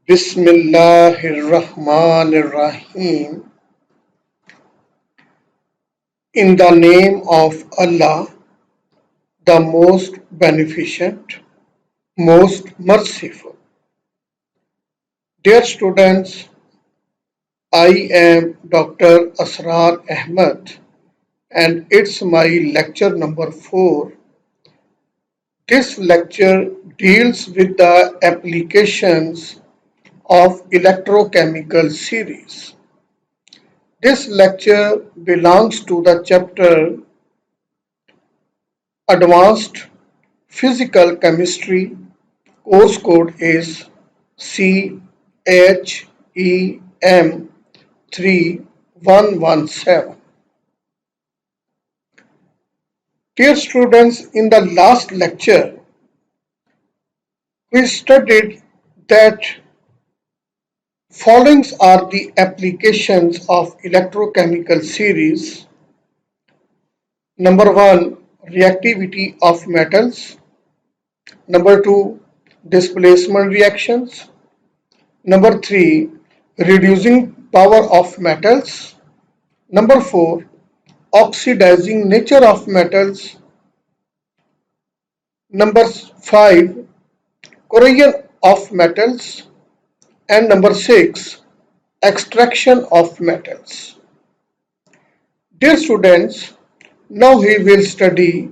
Bismillahirrahmanirrahim. In the name of Allah, the most beneficent, most merciful. Dear students, I am Dr. Asrar Ahmed and it's my lecture number 4. This lecture deals with the applications of electrochemical series. This lecture belongs to the chapter Advanced Physical Chemistry. Course code is CHEM3117. Dear students, in the last lecture, we studied that following are the applications of electrochemical series. Number 1, reactivity of metals. Number 2, displacement reactions. Number 3, reducing power of metals. Number 4, oxidizing nature of metals. Number 5, corrosion of metals. And number 6, extraction of metals. Dear students, now we will study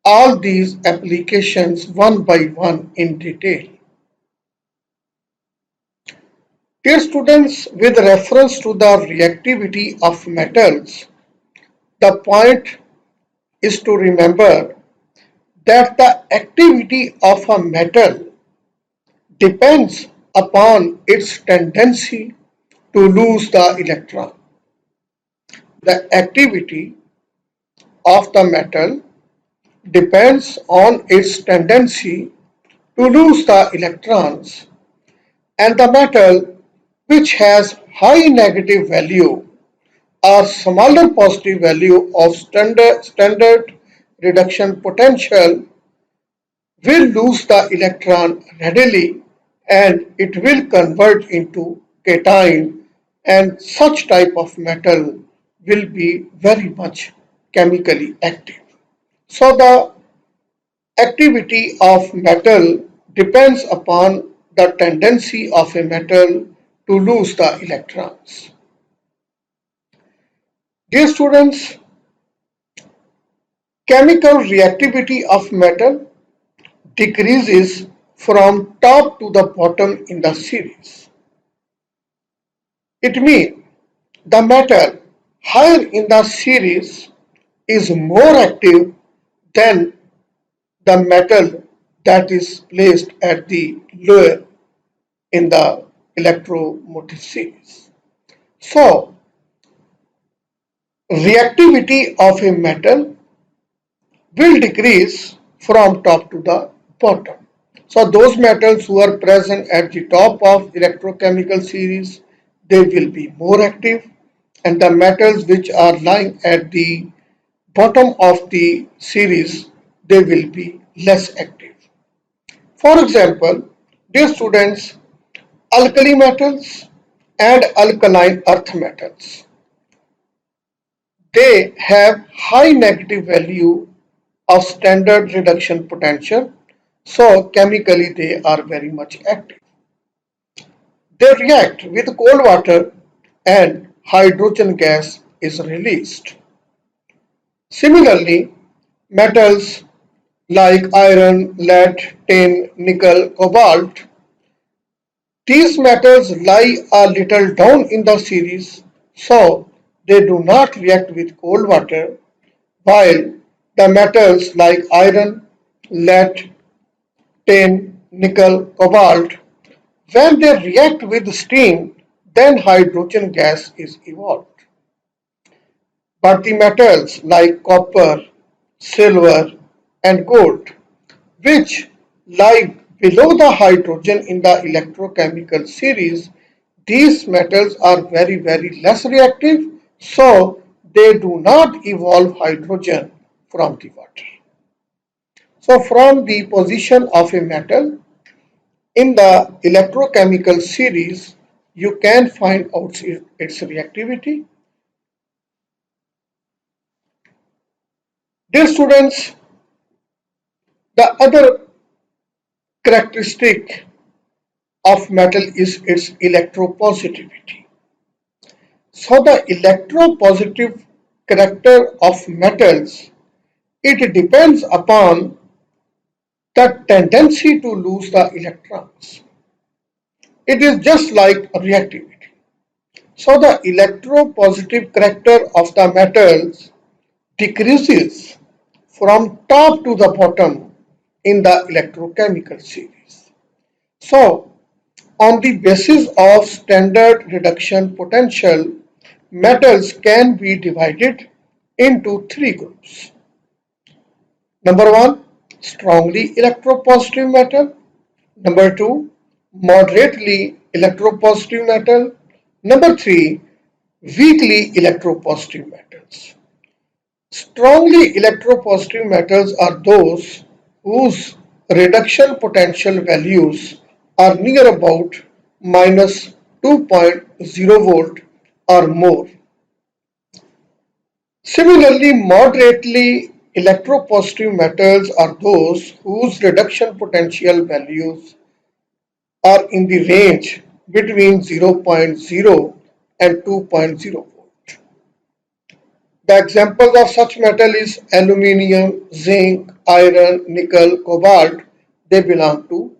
all these applications one by one in detail. Dear students, with reference to the reactivity of metals, the point is to remember that the activity of a metal depends upon its tendency to lose the electron. The activity of the metal depends on its tendency to lose the electrons, and the metal which has high negative value or smaller positive value of standard reduction potential will lose the electron readily and it will convert into cation, and such type of metal will be very much chemically active. So the activity of metal depends upon the tendency of a metal to lose the electrons. Dear students, chemical reactivity of metal decreases from top to the bottom in the series. It means the metal higher in the series is more active than the metal that is placed at the lower in the electromotive series. So, reactivity of a metal will decrease from top to the bottom. So, those metals who are present at the top of electrochemical series, they will be more active, and the metals which are lying at the bottom of the series, they will be less active. For example, dear students, alkali metals and alkaline earth metals, they have high negative value of standard reduction potential, so chemically they are very much active. They react with cold water and hydrogen gas is released. Similarly, metals like iron, lead, tin, nickel, cobalt, these metals lie a little down in the series, so they do not react with cold water, while the metals like iron, lead, tin, nickel, cobalt, when they react with steam, then hydrogen gas is evolved. But the metals like copper, silver, and gold, which lie below the hydrogen in the electrochemical series, these metals are very less reactive, so they do not evolve hydrogen from the water. So from the position of a metal, In the electrochemical series, you can find out its reactivity. Dear students, the other characteristic of metal is its electropositivity. So the electropositive character of metals, it depends upon the tendency to lose the electrons. It is just like reactivity. So the electropositive character of the metals decreases from top to the bottom in the electrochemical series. So on the basis of standard reduction potential, metals can be divided into three groups. Number one, strongly electropositive metal. Number two, moderately electropositive metal. Number three, weakly electropositive metals. Strongly electropositive metals are those whose reduction potential values are near about minus 2.0 volt or more. Similarly, moderately electropositive metals are those whose reduction potential values are in the range between zero point 0.0 and 2.0 volt. The examples of such metal is aluminium, zinc, iron, nickel, cobalt. They belong to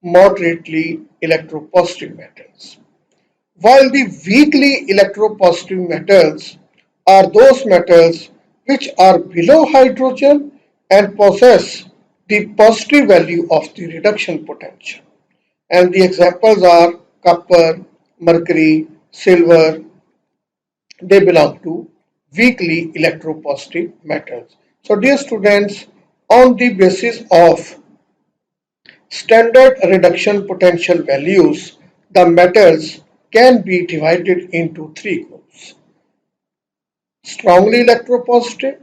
moderately electropositive metals. While the weakly electropositive metals are those metals which are below hydrogen and possess the positive value of the reduction potential. And the examples are copper, mercury, silver. They belong to weakly electropositive metals. So dear students, on the basis of standard reduction potential values, the metals can be divided into three groups: strongly electropositive,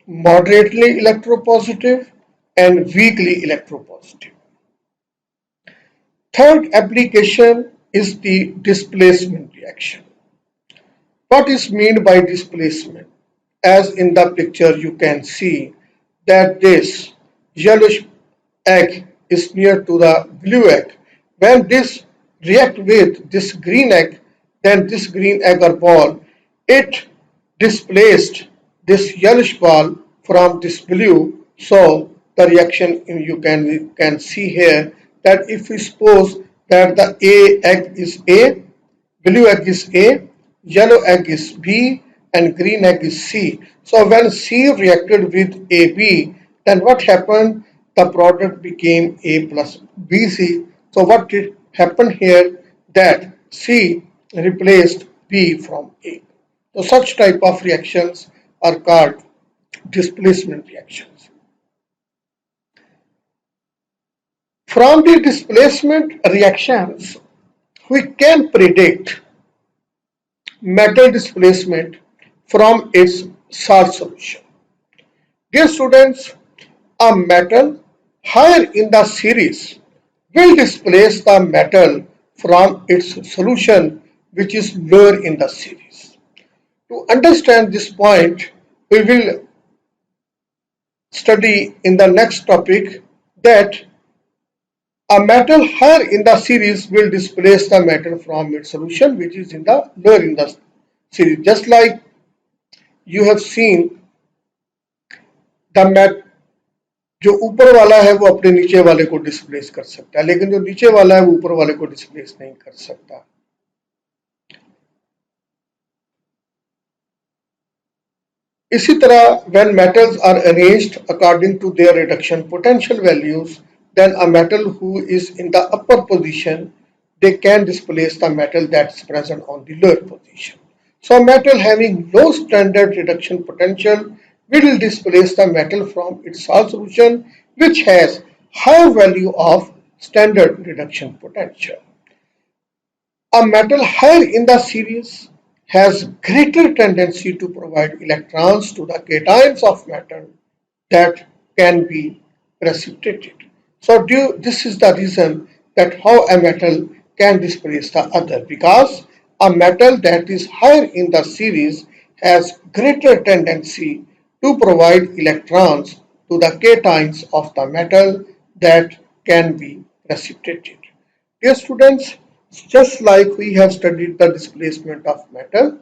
moderately electropositive, and weakly electropositive. Third application is the displacement reaction. What is meant by displacement? As in the picture you can see that this yellowish egg is near to the blue egg. When this react with this green egg, then this green egg or ball, it displaced this yellowish ball from this blue. So the reaction you can see here that if we suppose that the A egg is A, blue egg is A, yellow egg is B, and green egg is C. So when C reacted with AB, then what happened? The product became A plus BC. So what did happen here? That C replaced B from A. So such type of reactions are called displacement reactions. From the displacement reactions, we can predict metal displacement from its salt solution. Dear students, a metal higher in the series will displace the metal from its solution which is lower in the series. To understand this point, we will study in the next topic that a metal higher in the series will displace the metal from its solution which is in the lower in the series. Just like you have seen the mat जो ऊपर वाला है वो अपने नीचे वाले को displace कर सकता है, लेकिन जो नीचे वाला है वो ऊपर वाले को डिस्प्लेस नहीं कर सकता. इसी तरह when metals are arranged according to their reduction potential values, then a metal who is in the upper position, they can displace the metal that's present on the lower position. So metal having low standard reduction potential will displace the metal from its salt solution which has higher value of standard reduction potential. A metal higher in the series has greater tendency to provide electrons to the cations of metal that can be precipitated. So this is the reason that how a metal can displace the other, because a metal that is higher in the series has greater tendency to provide electrons to the cations of the metal that can be precipitated. Dear students, just like we have studied the displacement of metal,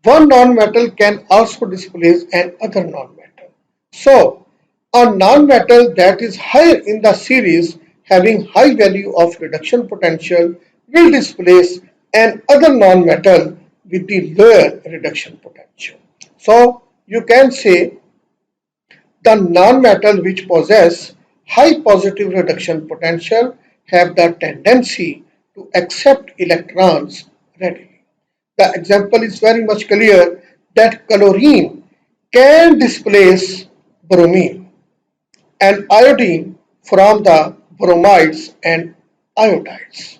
one non-metal can also displace another non-metal. So, a non-metal that is higher in the series having high value of reduction potential will displace another non-metal with the lower reduction potential. So, you can say the non-metal which possess high positive reduction potential have the tendency to accept electrons readily. The example is very much clear that chlorine can displace bromine and iodine from the bromides and iodides.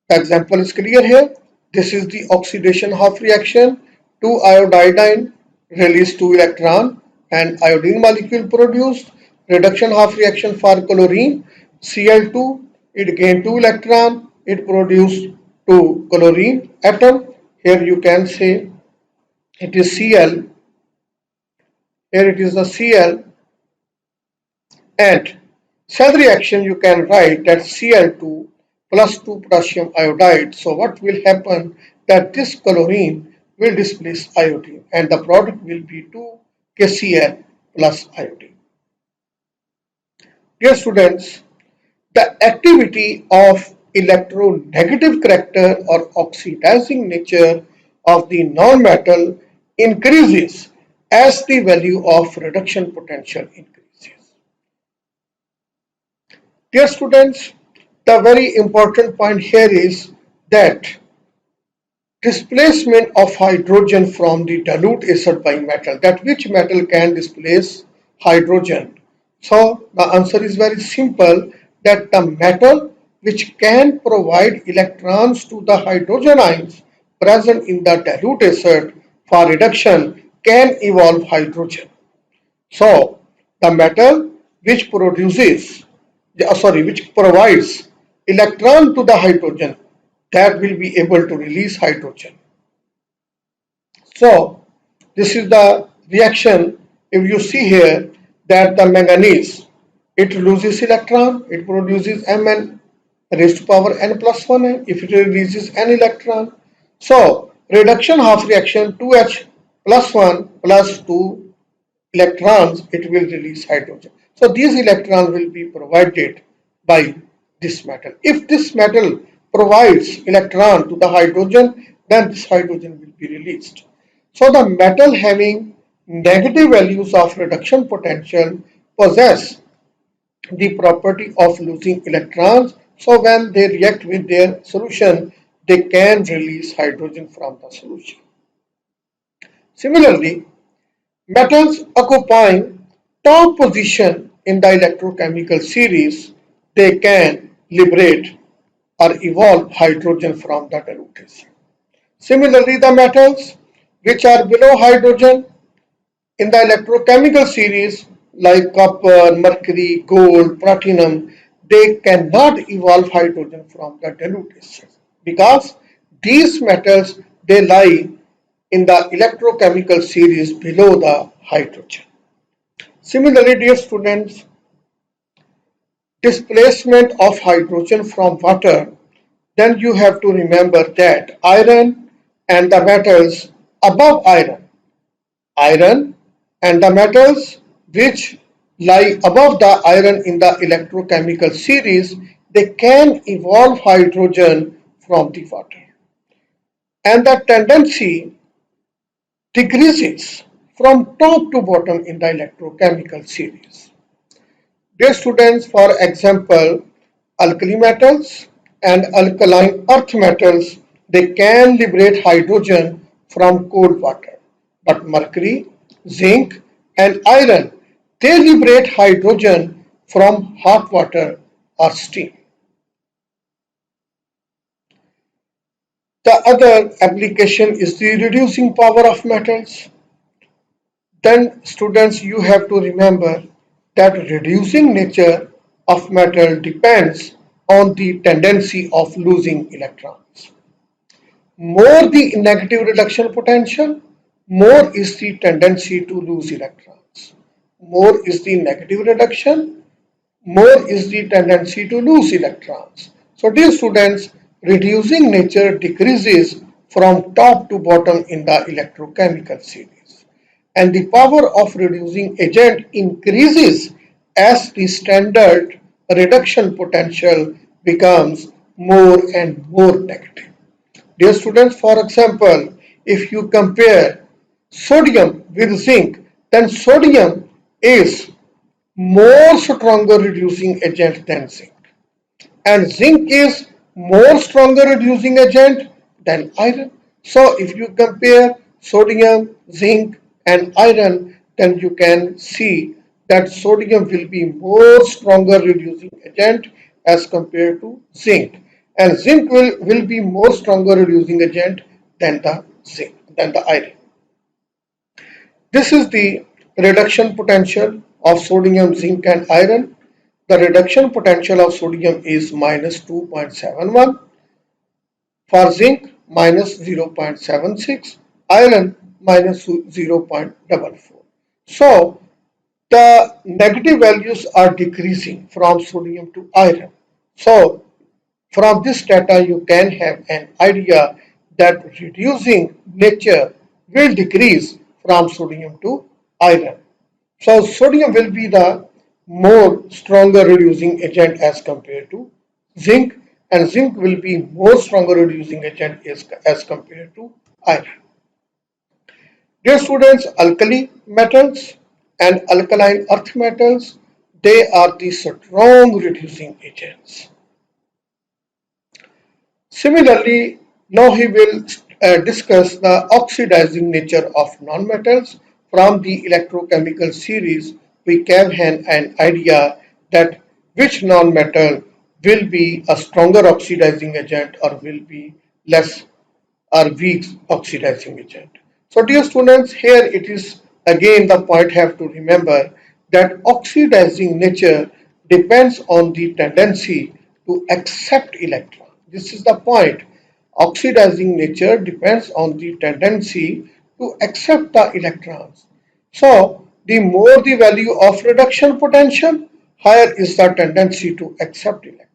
The example is clear here. This is the oxidation half reaction. Two iodine release two electron and iodine molecule produced. Reduction half reaction for chlorine Cl2, it gained two electron, it produced two chlorine atom. Here you can say it is Cl, here it is the Cl, and cell reaction you can write that Cl2 plus 2 potassium iodide. So what will happen that this chlorine will displace iodine and the product will be 2 KCl plus iodine. Dear students, the activity of electronegative character or oxidizing nature of the non-metal increases as the value of reduction potential increases. Dear students, the very important point here is that displacement of hydrogen from the dilute acid by metal, that which metal can displace hydrogen. So the answer is very simple, that the metal which can provide electrons to the hydrogen ions present in the dilute acid for reduction can evolve hydrogen. So the metal which produces, which provides electron to the hydrogen, that will be able to release hydrogen. So this is the reaction. If you see here that the manganese, it loses electron, it produces Mn raised to power n plus 1, if it releases n electron. So reduction half reaction 2H plus 1 plus 2 electrons, it will release hydrogen. So these electrons will be provided by this metal. If this metal provides electron to the hydrogen, then this hydrogen will be released. So the metal having negative values of reduction potential possess the property of losing electrons. So when they react with their solution, they can release hydrogen from the solution. Similarly, metals occupying top position in the electrochemical series, they can liberate or evolve hydrogen from the dilute. Similarly, the metals which are below hydrogen in the electrochemical series like copper, mercury, gold, platinum, they cannot evolve hydrogen from the dilute because these metals, they lie in the electrochemical series below the hydrogen. Similarly, dear students, displacement of hydrogen from water, then you have to remember that iron and the metals above iron and the metals which lie above the iron in the electrochemical series, they can evolve hydrogen from the water. And the tendency decreases from top to bottom in the electrochemical series. Dear students, for example, alkali metals and alkaline earth metals, they can liberate hydrogen from cold water. But mercury, zinc and iron, they liberate hydrogen from hot water or steam. The other application is the reducing power of metals. Then students, you have to remember that reducing nature of metal depends on the tendency of losing electrons. More the negative reduction potential, more is the tendency to lose electrons. More is the negative reduction, more is the tendency to lose electrons. So dear students, reducing nature decreases from top to bottom in the electrochemical series, and the power of reducing agent increases as the standard reduction potential becomes more and more negative. Dear students, for example, if you compare sodium with zinc, then sodium is more stronger reducing agent than zinc, and zinc is more stronger reducing agent than iron. So if you compare sodium, zinc and iron, then you can see that sodium will be more stronger reducing agent as compared to zinc, and zinc will be more stronger reducing agent than the iron. This is the reduction potential of sodium, zinc and iron. The reduction potential of sodium is minus 2.71, for zinc minus 0.76, iron minus 0.44. So the negative values are decreasing from sodium to iron. So from this data you can have an idea that reducing nature will decrease from sodium to iron. So sodium will be the more stronger reducing agent as compared to zinc, and zinc will be more stronger reducing agent as compared to iron. Dear students, alkali metals and alkaline earth metals, they are the strong reducing agents. Similarly, now he will discuss the oxidizing nature of nonmetals. From the electrochemical series, we can have an idea that which nonmetal will be a stronger oxidizing agent or will be less or weak oxidizing agent. So dear students, here it is again the point have to remember that oxidizing nature depends on the tendency to accept electrons. This is the point. Oxidizing nature depends on the tendency to accept the electrons. So the more the value of reduction potential, higher is the tendency to accept electrons.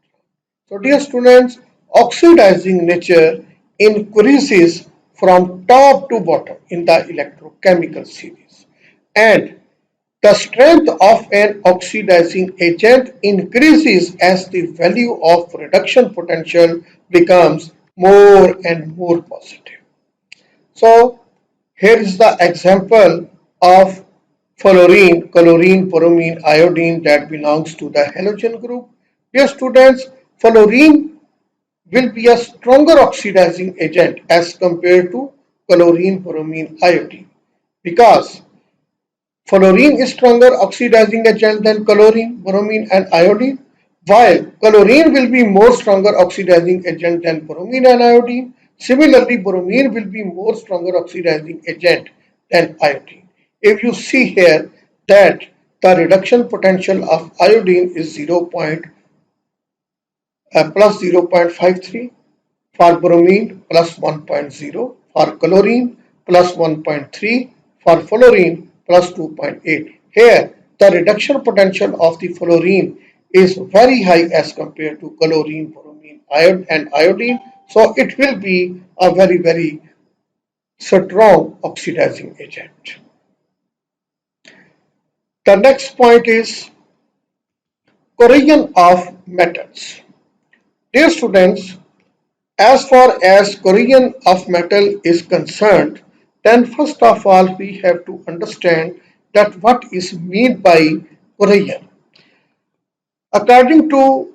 So dear students, oxidizing nature increases from top to bottom in the electrochemical series, and the strength of an oxidizing agent increases as the value of reduction potential becomes more and more positive. So here is the example of fluorine, chlorine, bromine, iodine that belongs to the halogen group. Dear students, fluorine will be a stronger oxidizing agent as compared to chlorine, bromine, iodine, because fluorine is stronger oxidizing agent than chlorine, bromine and iodine, while chlorine will be more stronger oxidizing agent than bromine and iodine. Similarly, bromine will be more stronger oxidizing agent than iodine. If you see here that the reduction potential of iodine is 0.53, for bromine plus 1.0, for chlorine plus 1.3, for fluorine plus 2.8. Here, the reduction potential of the fluorine is very high as compared to chlorine, bromine, and iodine. So it will be a very strong oxidizing agent. The next point is corrosion of metals. Dear students, as far as corrosion of metal is concerned, then first of all we have to understand that what is meant by corrosion. According to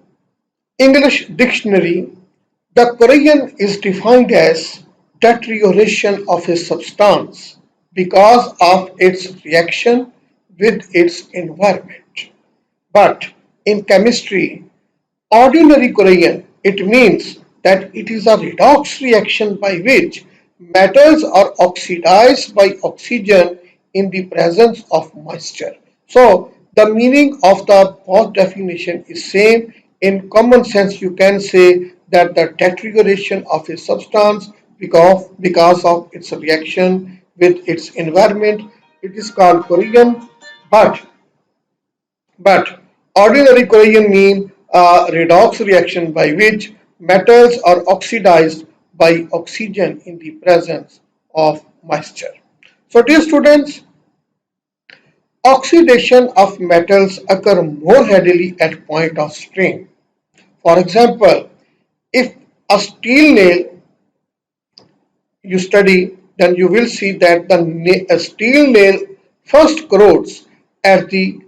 English dictionary, the corrosion is defined as deterioration of a substance because of its reaction with its environment. But in chemistry, ordinary corrosion, it means that it is a redox reaction by which metals are oxidized by oxygen in the presence of moisture. So the meaning of the both definition is same. In common sense, you can say that the deterioration of a substance because of its reaction with its environment, it is called corrosion. But but ordinary corrosion means a redox reaction by which metals are oxidized by oxygen in the presence of moisture. So dear students, oxidation of metals occur more readily at point of strain. For example, if a steel nail you study, then you will see that the steel nail first corrodes at the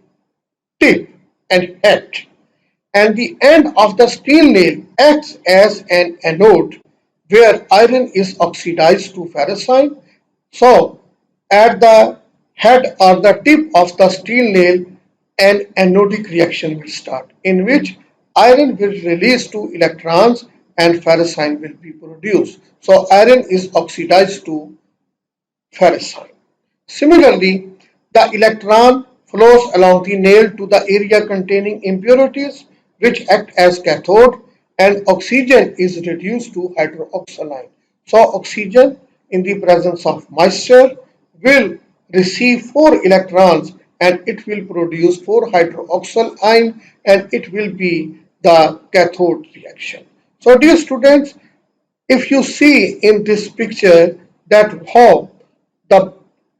tip and head, and the end of the steel nail acts as an anode where iron is oxidized to ferrocene. So, at the head or the tip of the steel nail, an anodic reaction will start, in which iron will release two electrons and ferrocene will be produced. So, iron is oxidized to ferrocene. Similarly, the electron flows along the nail to the area containing impurities which act as cathode, and oxygen is reduced to hydroxyl. So oxygen in the presence of moisture will receive 4 electrons and it will produce 4 hydroxyl ion, and it will be the cathode reaction. So dear students, if you see in this picture that how the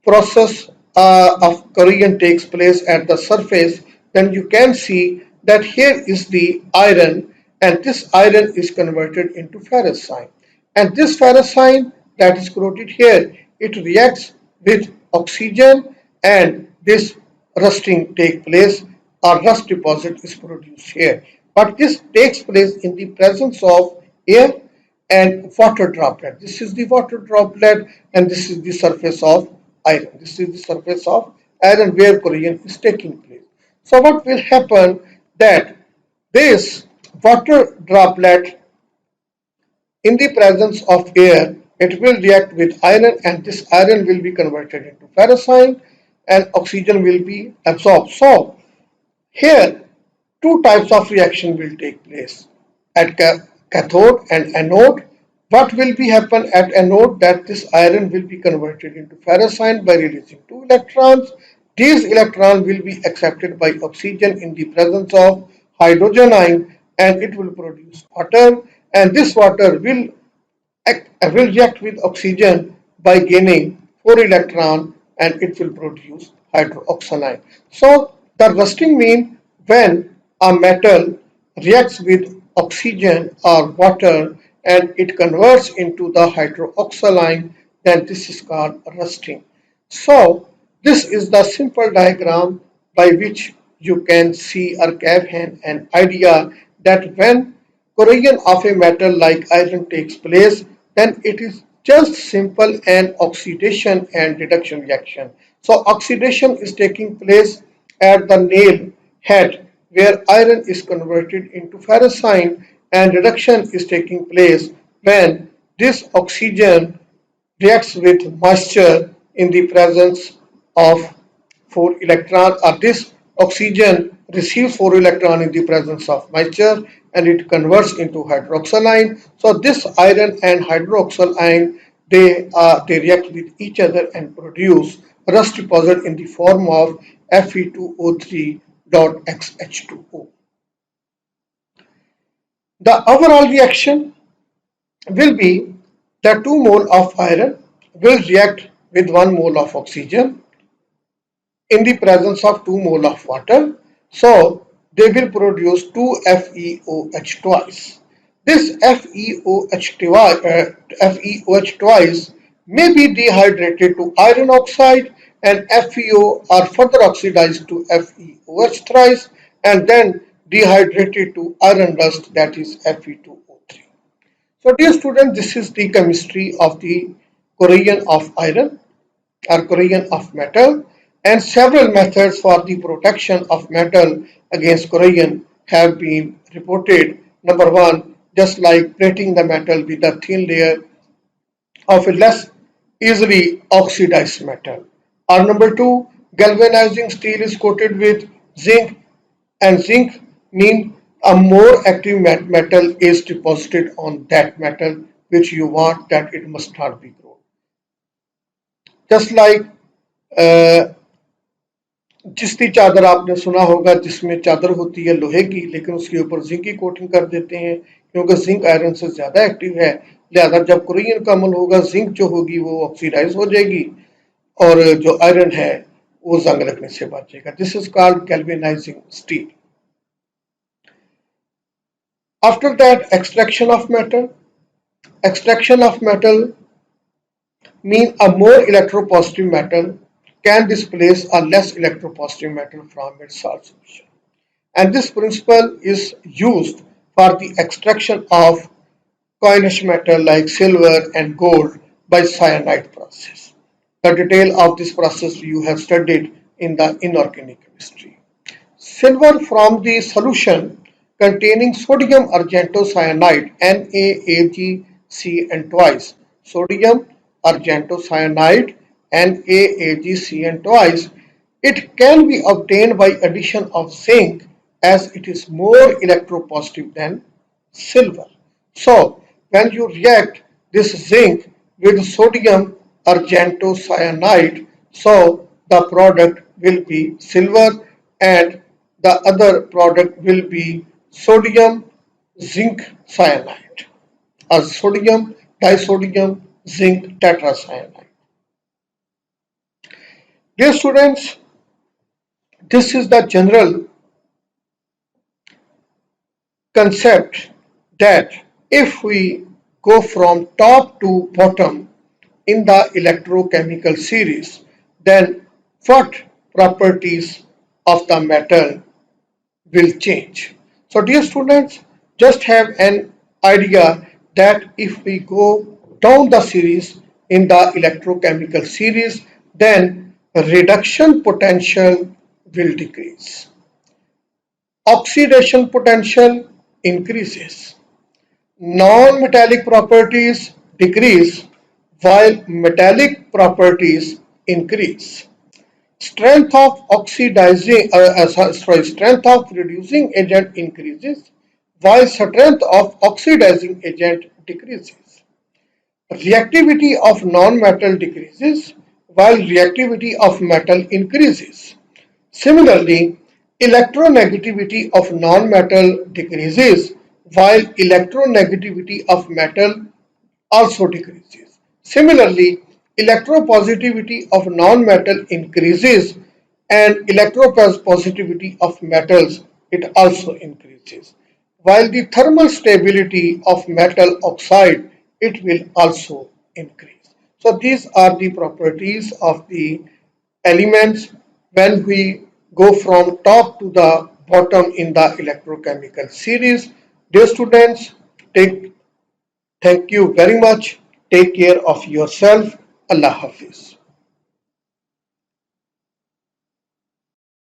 process of corrosion takes place at the surface, then you can see that here is the iron, and this iron is converted into ferrocene. And this ferrocene that is quoted here, it reacts with oxygen, and this rusting take place, or rust deposit is produced here. But this takes place in the presence of air and water droplet. This is the water droplet, and this is the surface of iron. This is the surface of iron where corrosion is taking place. So what will happen that this water droplet in the presence of air, it will react with iron, and this iron will be converted into ferrocene and oxygen will be absorbed. So here two types of reaction will take place at cathode and anode. What will be happen at anode, that this iron will be converted into ferrocene by releasing two electrons. These electrons will be accepted by oxygen in the presence of hydrogen ion, and it will produce water, and this water will react with oxygen by gaining 4 electron, and it will produce hydroxyl. So the rusting means when a metal reacts with oxygen or water and it converts into the hydroxyl, then this is called rusting. So this is the simple diagram by which you can see or have an idea that when corrosion of a metal like iron takes place, then it is just simple an oxidation and reduction reaction. So oxidation is taking place at the nail head where iron is converted into ferrocene, and reduction is taking place when this oxygen reacts with moisture in the presence of 4 electron, or this oxygen receives 4 electron in the presence of moisture and it converts into hydroxyl ion. So this iron and hydroxyl ion, they react with each other and produce rust deposit in the form of Fe2O3.XH2O. The overall reaction will be that 2 mole of iron will react with 1 mole of oxygen in the presence of 2 mole of water. So they will produce 2 FeOH twice. This FeOH twice may be dehydrated to iron oxide, and FeO are further oxidized to FeOH thrice and then dehydrated to iron dust, that is Fe2O3. So dear students, this is the chemistry of the corrosion of iron or corrosion of metal, and several methods for the protection of metal against corrosion have been reported. Number one, just like plating the metal with a thin layer of a less easily oxidized metal. Or number two, galvanizing steel is coated with zinc, and zinc mean A more active metal is deposited on that metal which you want that it must not be grown. Just like जिसकी चादर आपने सुना होगा जिसमें चादर होती है लोहे की लेकिन उसके ऊपर जिंक की कोटिंग कर देते हैं क्योंकि जिंक आयरन से ज्यादा एक्टिव है, लिहाजा जब कोरियन का अमल होगा जिंक जो होगी वो ऑक्सीडाइज हो जाएगी और जो आयरन है वो जंग लगने से बचेगा. This is called galvanising steel. After that extraction of metal mean a more electropositive metal can displace a less electropositive metal from its salt solution. And this principle is used for the extraction of coinage metal like silver and gold by cyanide process. The detail of this process you have studied in the inorganic chemistry. Silver from the solution containing sodium argentocyanide NaAgCN twice. Sodium argentocyanide NaAgCN twice. It can be obtained by addition of zinc as it is more electropositive than silver. So when you react this zinc with sodium argentocyanide, so the product will be silver and the other product will be sodium zinc cyanide or sodium disodium zinc tetracyanide. Dear students, this is the general concept that if we go from top to bottom in the electrochemical series, then what properties of the metal will change. So dear students, just have an idea that if we go down the series in the electrochemical series, then reduction potential will decrease. Oxidation potential increases. Non-metallic properties decrease while metallic properties increase. Strength of strength of reducing agent increases while strength of oxidizing agent decreases. Reactivity of non-metal decreases while reactivity of metal increases. Similarly, electronegativity of non-metal decreases while electronegativity of metal also decreases. Similarly, electropositivity of non-metal increases and electropositivity of metals it also increases. While the thermal stability of metal oxide it will also increase. So these are the properties of the elements when we go from top to the bottom in the electrochemical series. Dear students, thank you very much. Take care of yourself. Allah Hafiz.